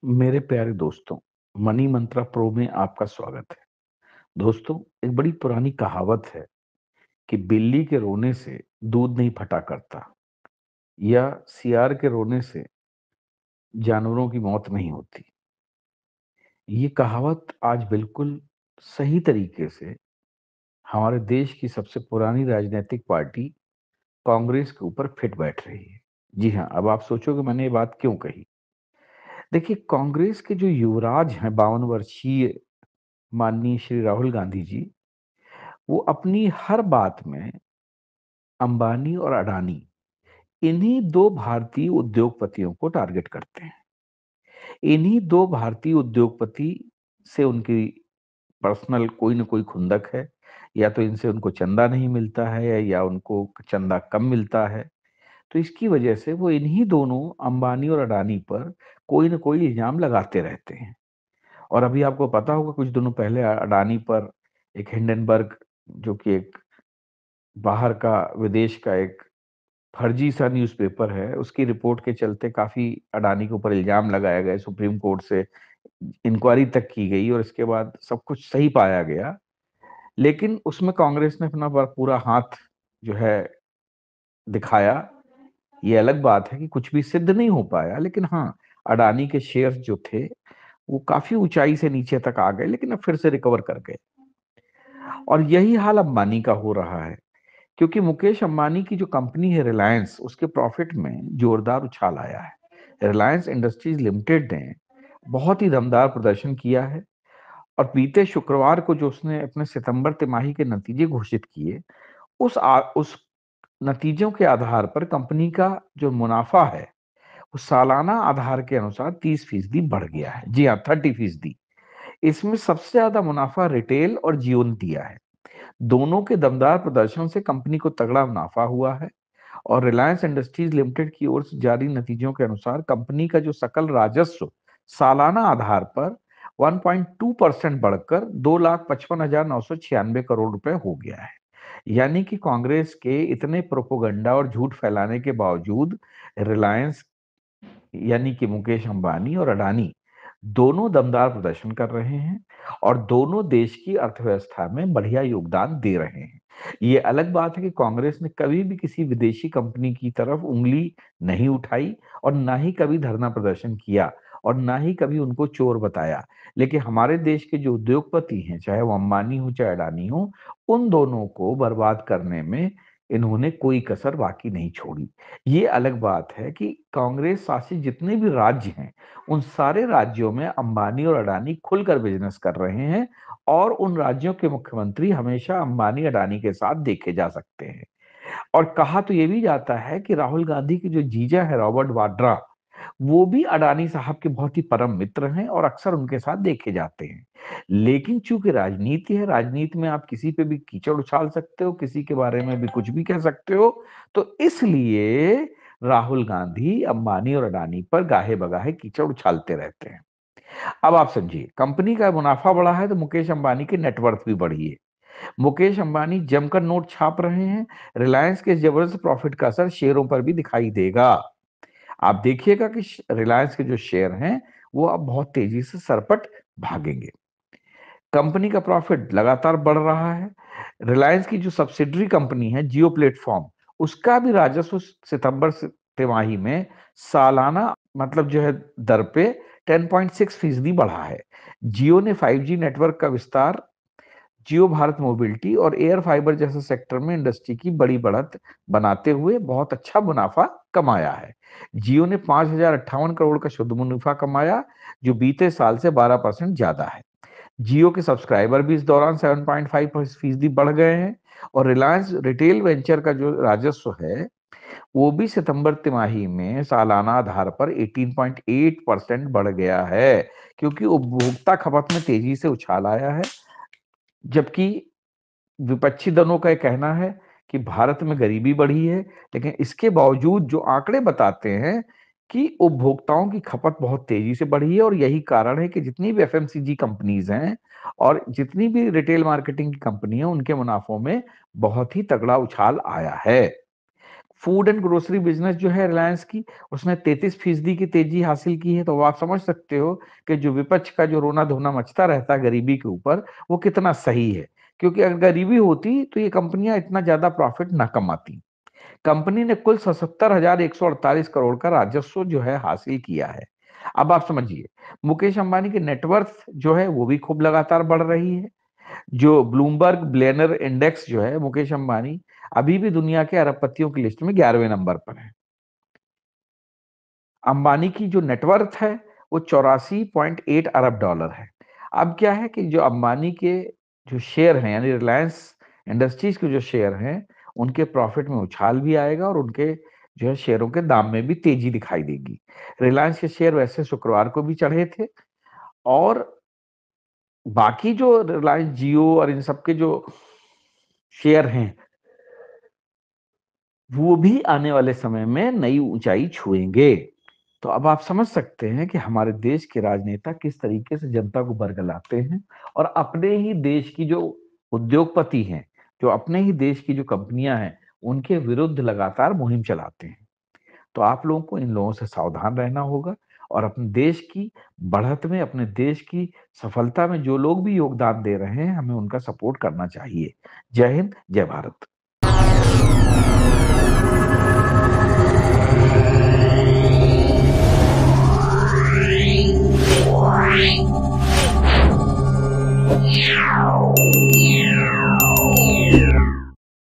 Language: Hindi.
मेरे प्यारे दोस्तों, मनी मंत्रा प्रो में आपका स्वागत है। दोस्तों, एक बड़ी पुरानी कहावत है कि बिल्ली के रोने से दूध नहीं फटा करता या सियार के रोने से जानवरों की मौत नहीं होती। ये कहावत आज बिल्कुल सही तरीके से हमारे देश की सबसे पुरानी राजनीतिक पार्टी कांग्रेस के ऊपर फिट बैठ रही है। जी हाँ, अब आप सोचोगे मैंने ये बात क्यों कही? देखिए, कांग्रेस के जो युवराज हैं 52 वर्षीय माननीय श्री राहुल गांधी जी, वो अपनी हर बात में अंबानी और अडानी इन्हीं दो भारतीय उद्योगपतियों को टारगेट करते हैं। इन्हीं दो भारतीय उद्योगपति से उनकी पर्सनल कोई ना कोई खुंदक है। या तो इनसे उनको चंदा नहीं मिलता है या उनको चंदा कम मिलता है। तो इसकी वजह से वो इन्हीं दोनों अंबानी और अडानी पर कोई ना कोई इल्जाम लगाते रहते हैं। और अभी आपको पता होगा कुछ दिनों पहले अडानी पर एक हिंडनबर्ग, जो कि एक बाहर का विदेश का एक फर्जी सा न्यूज़पेपर है, उसकी रिपोर्ट के चलते काफ़ी अडानी के ऊपर इल्ज़ाम लगाए गए, सुप्रीम कोर्ट से इंक्वायरी तक की गई और इसके बाद सब कुछ सही पाया गया। लेकिन उसमें कांग्रेस ने अपना पूरा हाथ जो है दिखाया। ये अलग बात है कि कुछ भी सिद्ध नहीं हो पाया, लेकिन हाँ, अडानी के शेयर्स जो थे, वो काफ़ी ऊँचाई से नीचे तक आ गए, लेकिन अब फिर से रिकवर कर गए। और यही हाल अंबानी का हो रहा है। क्योंकि मुकेश अंबानी की जो कंपनी है रिलायंस, उसके प्रॉफिट में जोरदार उछाल आया है। रिलायंस इंडस्ट्रीज लिमिटेड ने बहुत ही दमदार प्रदर्शन किया है और बीते शुक्रवार को जो उसने अपने सितंबर तिमाही के नतीजे घोषित किए, उस नतीजों के आधार पर कंपनी का जो मुनाफा है, वो सालाना आधार के अनुसार 30% बढ़ गया है। जी हाँ, 30%। इसमें सबसे ज्यादा मुनाफा रिटेल और जियो ने दिया है। दोनों के दमदार प्रदर्शन से कंपनी को तगड़ा मुनाफा हुआ है। और रिलायंस इंडस्ट्रीज लिमिटेड की ओर से जारी नतीजों के अनुसार कंपनी का जो सकल राजस्व सालाना आधार पर 1.2% बढ़कर 2,55,996 करोड़ रुपए हो गया है। यानी कि कांग्रेस के इतने प्रोपोगंडा और झूठ फैलाने के बावजूद रिलायंस, यानी कि मुकेश अंबानी और अडानी, दोनों दमदार प्रदर्शन कर रहे हैं और दोनों देश की अर्थव्यवस्था में बढ़िया योगदान दे रहे हैं। ये अलग बात है कि कांग्रेस ने कभी भी किसी विदेशी कंपनी की तरफ उंगली नहीं उठाई और ना ही कभी धरना प्रदर्शन किया और ना ही कभी उनको चोर बताया। लेकिन हमारे देश के जो उद्योगपति हैं, चाहे वो अंबानी हो चाहे अडानी हो, उन दोनों को बर्बाद करने में इन्होंने कोई कसर बाकी नहीं छोड़ी। ये अलग बात है कि कांग्रेस शासित जितने भी राज्य हैं, उन सारे राज्यों में अंबानी और अडानी खुलकर बिजनेस कर रहे हैं और उन राज्यों के मुख्यमंत्री हमेशा अंबानी अडानी के साथ देखे जा सकते हैं। और कहा तो ये भी जाता है कि राहुल गांधी के जो जीजा है रॉबर्ट वाड्रा, वो भी अडानी साहब के बहुत ही परम मित्र हैं और अक्सर उनके साथ देखे जाते हैं। लेकिन चूंकि राजनीति है, राजनीति में आप किसी पे भी कीचड़ उछाल सकते हो, किसी के बारे में भी कुछ भी कह सकते हो। तो इसलिए राहुल गांधी अंबानी और अडानी पर गाहे बगाहे कीचड़ उछालते रहते हैं। अब आप समझिए, कंपनी का मुनाफा बढ़ा है तो मुकेश अंबानी की नेटवर्थ भी बढ़ी है। मुकेश अंबानी जमकर नोट छाप रहे हैं। रिलायंस के जबरदस्त प्रॉफिट का असर शेयरों पर भी दिखाई देगा। आप देखिएगा कि रिलायंस के जो शेयर हैं, वो अब बहुत तेजी से सरपट भागेंगे। कंपनी का प्रॉफिट लगातार बढ़ रहा है। रिलायंस की जो सब्सिडरी कंपनी है जियो प्लेटफॉर्म, उसका भी राजस्व सितंबर से तिमाही में सालाना मतलब जो है दर पे 10.6% बढ़ा है। जियो ने 5G नेटवर्क का विस्तार, जियो भारत मोबिलिटी और एयर फाइबर जैसे सेक्टर में इंडस्ट्री की बड़ी बढ़त बनाते हुए बहुत अच्छा मुनाफा कमाया है। जियो ने 5,058 करोड़ का शुद्ध मुनाफा कमाया, जो बीते साल से 12% ज्यादा है। जियो के सब्सक्राइबर भी इस दौरान 7.5% बढ़ गए हैं और रिलायंस रिटेल वेंचर का जो राजस्व है, वो भी सितंबर तिमाही में सालाना आधार पर 18.8% बढ़ गया है, क्योंकि उपभोक्ता खपत में तेजी से उछाल आया है। जबकि विपक्षी दलों का ये कहना है कि भारत में गरीबी बढ़ी है, लेकिन इसके बावजूद जो आंकड़े बताते हैं कि उपभोक्ताओं की खपत बहुत तेजी से बढ़ी है और यही कारण है कि जितनी भी एफएमसीजी कंपनीज हैं और जितनी भी रिटेल मार्केटिंग की कंपनी है, उनके मुनाफों में बहुत ही तगड़ा उछाल आया है। फूड एंड ग्रोसरी बिजनेस जो है रिलायंस की, उसने 33% की तेजी हासिल की है। तो आप समझ सकते हो कि जो विपक्ष का जो रोना धोना मचता रहता है गरीबी के ऊपर, वो कितना सही है। क्योंकि अगर गरीबी होती तो ये कंपनियां इतना ज्यादा प्रॉफिट ना कमाती। कंपनी ने कुल 77,148 करोड़ का राजस्व जो है हासिल किया है। अब आप समझिए, मुकेश अंबानी की नेटवर्थ जो है वो भी खूब लगातार बढ़ रही है। जो ब्लूमबर्ग ब्लेनर इंडेक्स जो है, मुकेश अंबानी अभी भी दुनिया के अरबपतियों की लिस्ट में 11वें नंबर पर है। अंबानी की जो नेटवर्थ है वो 84.8 अरब डॉलर है। अब क्या है कि जो अंबानी के जो शेयर हैं, यानी रिलायंस इंडस्ट्रीज के जो शेयर हैं, उनके प्रॉफिट में उछाल भी आएगा और उनके जो है शेयरों के दाम में भी तेजी दिखाई देगी। रिलायंस के शेयर वैसे शुक्रवार को भी चढ़े थे, और बाकी जो रिलायंस जियो और इन सबके जो शेयर हैं, वो भी आने वाले समय में नई ऊंचाई छुएंगे। तो अब आप समझ सकते हैं कि हमारे देश के राजनेता किस तरीके से जनता को बरगलाते हैं, और अपने ही देश की जो उद्योगपति हैं, जो अपने ही देश की जो कंपनियां हैं, उनके विरुद्ध लगातार मुहिम चलाते हैं। तो आप लोगों को इन लोगों से सावधान रहना होगा, और अपने देश की बढ़त में, अपने देश की सफलता में जो लोग भी योगदान दे रहे हैं, हमें उनका सपोर्ट करना चाहिए। जय हिंद, जय भारत।